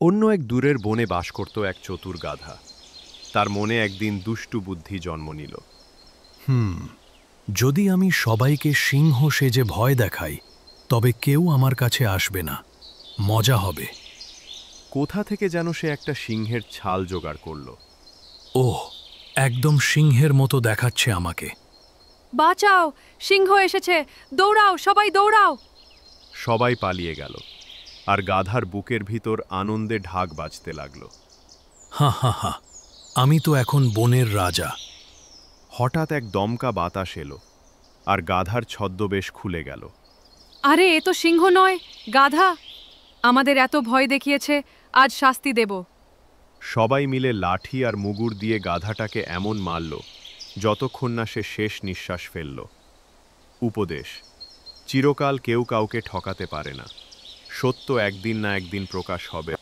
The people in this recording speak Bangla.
অন্য এক দূরের বনে বাস করত এক চতুর গাধা। তার মনে একদিন দুষ্টু বুদ্ধি জন্ম নিল। যদি আমি সবাইকে সিংহ সেজে ভয় দেখাই, তবে কেউ আমার কাছে আসবে না। মজা হবে। কোথা থেকে যেন সে একটা সিংহের ছাল জোগাড় করল। ওহ, একদম সিংহের মতো দেখাচ্ছে আমাকে। বাঁচাও, সিংহ এসেছে, দৌড়াও, সবাই দৌড়াও। সবাই পালিয়ে গেল, আর গাধার বুকের ভিতর আনন্দে ঢাক বাজতে লাগল। হা হা হা, আমি তো এখন বনের রাজা। হঠাৎ এক দমকা বাতাস এলো, আর গাধার ছদ্মবেশ খুলে গেল। আরে, এ তো সিংহ নয়, গাধা। আমাদের এত ভয় দেখিয়েছে, আজ শাস্তি দেব। সবাই মিলে লাঠি আর মুগুর দিয়ে গাধাটাকে এমন মারল যতক্ষণ না সে শেষ নিঃশ্বাস ফেলল। উপদেশ: চিরকাল কেউ কাউকে ঠকাতে পারে না। সত্য একদিন না একদিন প্রকাশ হবে।